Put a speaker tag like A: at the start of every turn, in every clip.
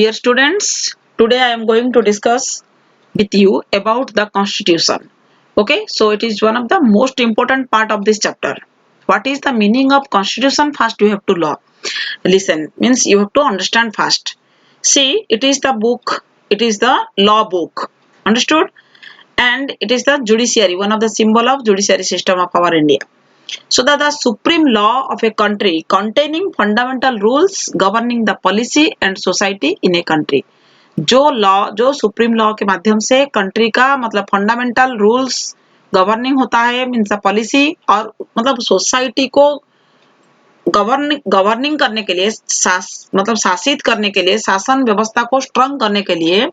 A: Dear students, today I am going to discuss with you about the constitution. Okay, so it is one of the most important part of this chapter. What is the meaning of constitution? First you have to listen, means you have to understand first. See, it is the book, it is the law book, understood? And it is the judiciary, one of the symbol of judiciary system of our India. So that the supreme law of a country containing fundamental rules governing the policy and society in a country. जो supreme law के माध्यम से country का मतलब fundamental rules governing होता है, means policy और मतलब सोसाइटी को गवर्निंग करने के लिए मतलब शासित करने के लिए, शासन व्यवस्था को स्ट्रॉन्ग करने के लिए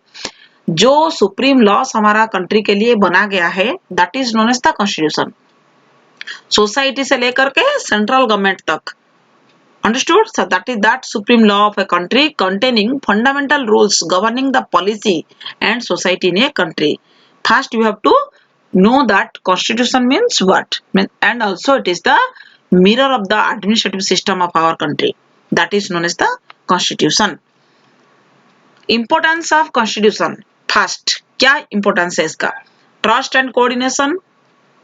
A: जो सुप्रीम लॉस हमारा कंट्री के लिए बना गया है, that is known as the constitution. Society से लेकर के सेंट्रल गवर्नमेंट तक, understood? So that supreme law of a country containing fundamental rules governing the policy and society in a country. First you have to know that constitution means what, and also it is the mirror of the administrative system of our country, that is known as the constitution. Importance of constitution. First, क्या importance है इसका? Trust and coordination,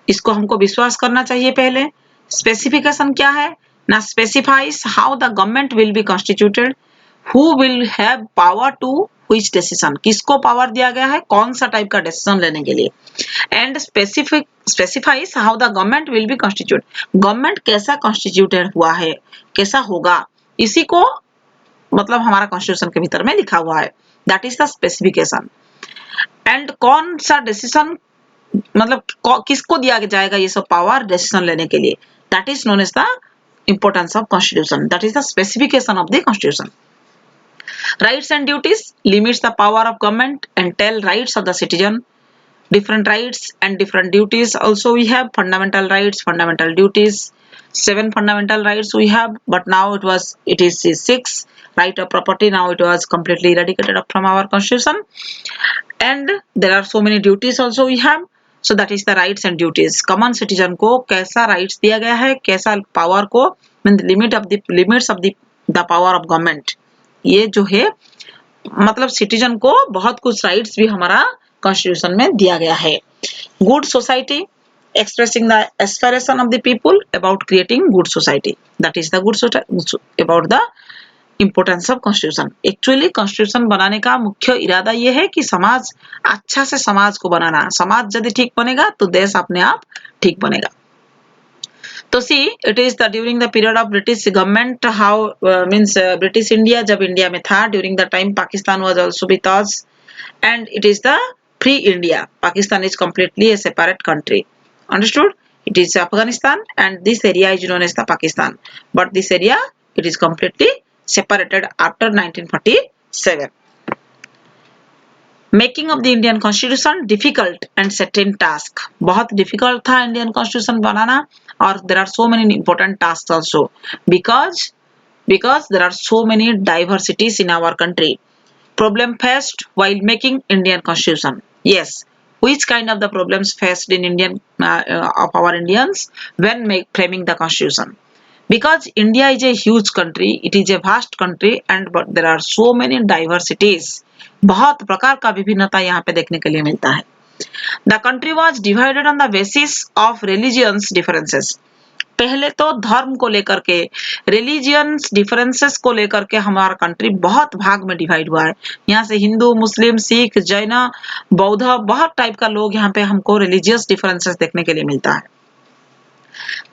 A: इसको हमको विश्वास करना चाहिए पहले. Specification क्या है? Now specifies how the government will be constituted, who will have power to which decision, किसको पावर दिया गया है कौन सा टाइप का डिसीजन लेने के लिए, and specifies how the government will be constituted, government कैसा कॉन्स्टिट्यूटेड हुआ है, कैसा होगा, इसी को मतलब हमारा कॉन्स्टिट्यूशन के भीतर में लिखा हुआ है, that is the specification. And कौन सा डिसीजन मतलब किसको दिया जाएगा ये सब पावर डिसीजन लेने के लिए, that is known as the importance of constitution, that is the specification of the constitution. Rights and duties limits the power of government and tell rights of the citizen. Different rights and different duties also we have, fundamental rights, fundamental duties, 7 fundamental rights we have, but now it is 6. Right of property, now it was completely eradicated from our constitution, and there are so many duties also we have. So that is the rights and duties. Common citizen को कैसा rights दिया गया है, कैसा power को, limits of the power of government, ये जो है मतलब सिटीजन को बहुत कुछ राइट्स भी हमारा कॉन्स्टिट्यूशन में दिया गया है. Good society, expressing the aspiration of the people about creating good society, that is the good society, about the importance of constitution. Actually constitution बनाने का मुख्य इरादा ये है कि समाज अच्छा से समाज को बनाना, समाज यदि ठीक बनेगा तो देश अपने आप ठीक बनेगा. तो see it is the during the period of British government, how means British India जब इंडिया में था, during the time Pakistan was also with us, and it is the free India. Pakistan is completely A separate country, understood? It is Afghanistan and this area is known as the Pakistan, but this area it is completely separated after 1947. Making of the Indian Constitution difficult and certain task. बहुत difficult था Indian Constitution बनाना, और there are so many important tasks also because there are so many diversities in our country. Problem faced while making Indian Constitution. Yes, which kind of the problems faced in Indian of our Indians when framing the Constitution? Because India is a huge country, it is a vast country, and but there are so many diversities. बहुत प्रकार का विभिन्नता यहाँ पे देखने के लिए मिलता है. The country was divided on the basis of religions differences. पहले तो धर्म को लेकर के, रिलीजियंस डिफरेंसेस को लेकर के हमारा कंट्री बहुत भाग में डिवाइड हुआ है. यहाँ से हिंदू, मुस्लिम, सिख, जैन, बौद्ध, बहुत टाइप का लोग यहाँ पे हमको रिलीजियस डिफरेंसेस देखने के लिए मिलता है.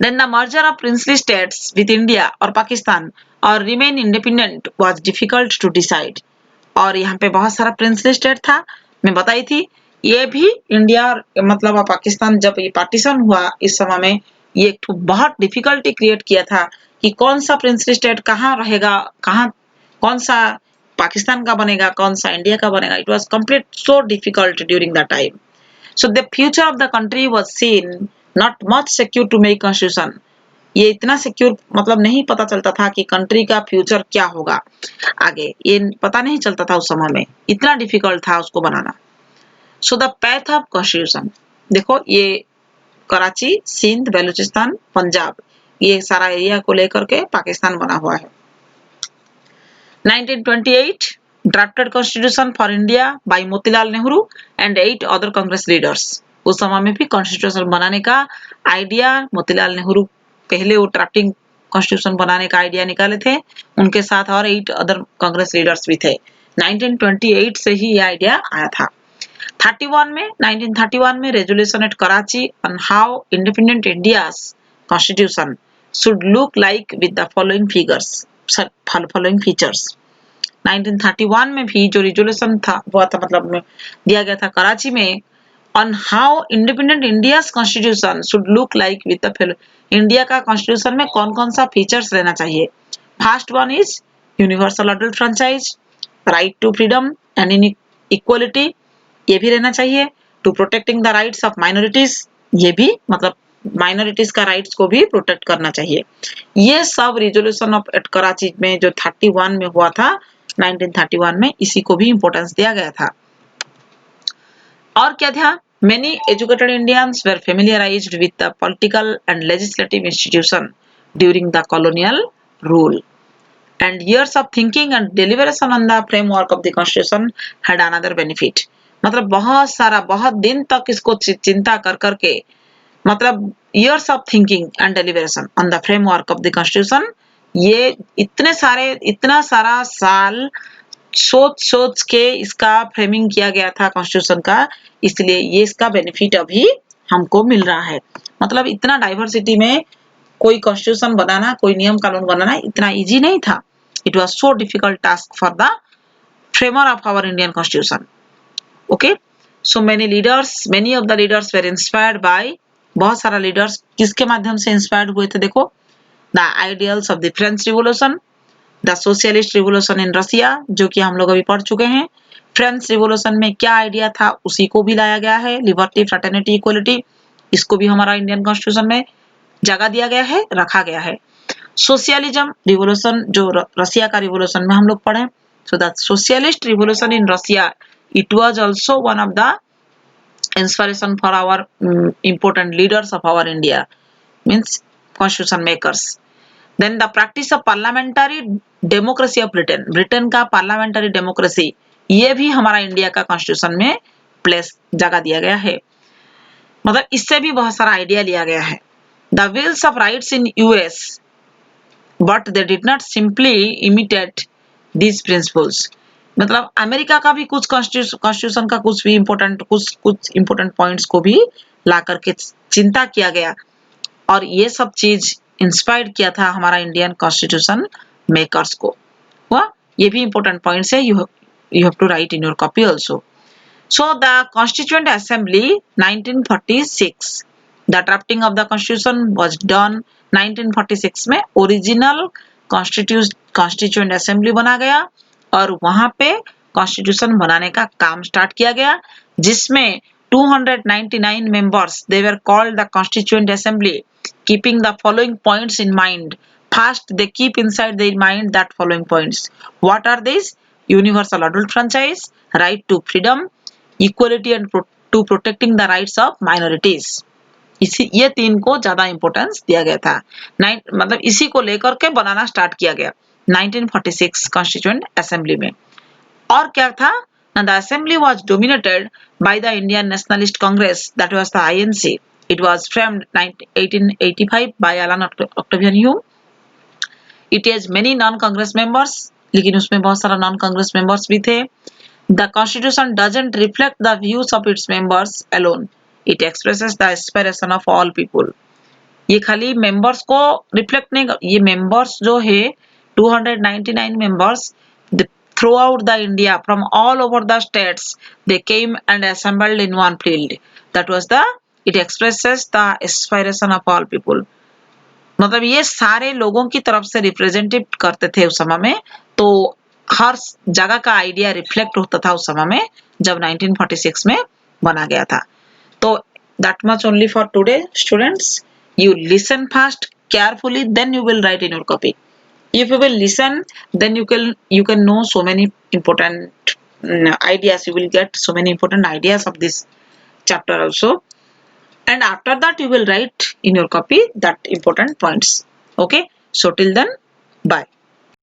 A: Then the merger of princely states with India और पाकिस्तान और remain independent was difficult to decide. और यहाँ पे बहुत सारा princely state था, मैं बताई थी. ये भी इंडिया मतलब पाकिस्तान जब ये पार्टीशन हुआ इस समय में ये एक बहुत डिफिकल्टी क्रिएट किया था कि कौन सा प्रिंसली स्टेट कहाँ रहेगा, कहाँ कौन सा पाकिस्तान का बनेगा, कौन सा इंडिया का बनेगा. It was complete so difficult during the time. So the future of the country was seen not much secure to make constitution. ये इतना सिक्योर मतलब नहीं पता चलता था कि कंट्री का फ्यूचर क्या होगा आगे, ये पता नहीं चलता था उस समय में, इतना डिफिकल्ट था उसको बनाना. So the path of constitution, देखो ये कराची, सिंध, बलूचिस्तान, पंजाब, ये सारा एरिया को लेकर के पाकिस्तान बना हुआ है. 1928 drafted constitution for India by Motilal Nehru and 8 other Congress leaders. उस समय में भी कॉन्स्टिट्यूशन बनाने का आइडिया मोतीलाल नेहरू पहले वो ड्राफ्टिंग कॉन्स्टिट्यूशन बनाने का आइडिया निकाले थे, उनके साथ और 8 अदर कांग्रेस लीडर्स भी थे। 1928 से ही ये आइडिया आया था। 1931 में resolution at Karachi on how independent India's constitution should look like with the following features. 1931 में भी जो रिजोल्यूशन था हुआ था, मतलब दिया गया था कराची में, on how independent India constitution should look like with the India का कॉन्स्टिट्यूशन में कौन कौन सा फीचर्स रहना चाहिए। First one is universal adult franchise, right to freedom and in equality, ये भी रहना चाहिए। To protecting the rights of minorities, ये भी मतलब माइनॉरिटीज का राइट्स को भी प्रोटेक्ट करना चाहिए। ये सब रिजोल्यूशन ऑफ एट कराची में जो 31 में हुआ था 1931 में, इसी को भी इंपॉर्टेंस दिया गया था। और क्या था, many educated Indians were familiarized with the political and legislative institution during the colonial rule and years of thinking and deliberation on the framework of the constitution had another benefit। मतलब बहुत दिन तक इसको चिंता कर करके, मतलब years of thinking and deliberation on the framework of the constitution, ये इतना सारा साल सोच के इसका फ्रेमिंग किया गया था कॉन्स्टिट्यूशन का, इसलिए ये इसका बेनिफिट अभी हमको मिल रहा है। मतलब इतना डाइवर्सिटी में कोई कॉन्स्टिट्यूशन बनाना, कोई नियम कानून बनाना इतना इजी नहीं था। It was so difficult task for the framer of our Indian Constitution. Okay, so many of the leaders were inspired by, बहुत सारा leaders किसके माध्यम से inspired हुए थे देखो, the ideals of the French Revolution, the Socialist Revolution in Russia, जो कि हम लोग अभी पढ़ चुके हैं। फ्रेंच रिवोल्यूशन में क्या आइडिया था उसी को भी लाया गया है, लिबर्टी, फ्रेटर्निटी, इक्वलिटी, इसको भी हमारा इंडियन कॉन्स्टिट्यूशन में जगह दिया गया है, रखा गया है। सोशलिज्म रिवोल्यूशन जो रसिया का रिवोल्यूशन में हम लोग पढ़े, so the socialist revolution in Russia, it was also one of the inspiration for our important leaders of our India, means constitution makers। then the practice of parliamentary democracy of Britain का parliamentary democracy, ये भी हमारा India का constitution में place जगह दिया गया है, मतलब इससे भी बहुत सारा आइडिया लिया गया है। The bills of rights in US, but they did not simply imitate these principles। मतलब अमेरिका का भी कुछ कॉन्स्टिट्यूशन का कुछ इंपोर्टेंट पॉइंट्स को भी ला करके चिंता किया गया, और ये सब चीज इंस्पायर किया था हमारा इंडियन कॉन्स्टिट्यूशन मेकर्स को। हुआ, ये भी इंपोर्टेंट पॉइंट्स है, you have to write in your copy also. So the constituent assembly 1946, the drafting of the constitution was done 1946 में। ओरिजिनल कॉन्स्टिट्यूएंट असेंबली बना गया और वहां पे कॉन्स्टिट्यूशन बनाने का काम स्टार्ट किया गया, जिसमें 299 members, they were called the constituent assembly, keeping the following points in mind. First, they keep inside their mind that following points. What are these? Universal adult franchise, right to freedom, equality and to protecting the rights of minorities। ये तीन को ज्यादा importance दिया गया था, मतलब इसी को लेकर के बनाना स्टार्ट किया गया 1946 कॉन्स्टिट्यूएंट असेंबली में। और क्या था, the assembly was dominated by the Indian nationalist Congress, that was the INC। It was framed 1885 by Allan Octavian Hume. It has many non Congress members, लेकिन उसमें बहुत सारा नॉन कांग्रेस मेंबर्स भी थे। The constitution doesn't reflect the views of its members alone, it expresses the aspiration of all people. ये खाली members को reflect नहीं, ये मेंबर्स जो है 299 members through out the India, from all over the states, they came and assembled in one field, that was the, it expresses the aspiration of all people. मतलब ये सारे लोगों की तरफ से रिप्रेजेंटेट करते थे उस समय में, तो हर जगह का आइडिया रिफ्लेक्ट होता था उस समय में जब 1946 में बना गया था। तो that much only for today, students। You listen first carefully, then you will write in your copy। If you will listen, then you can know so many important ideas, you will get so many important ideas of this chapter also, and after that you will write in your copy that important points। Okay, so till then, bye।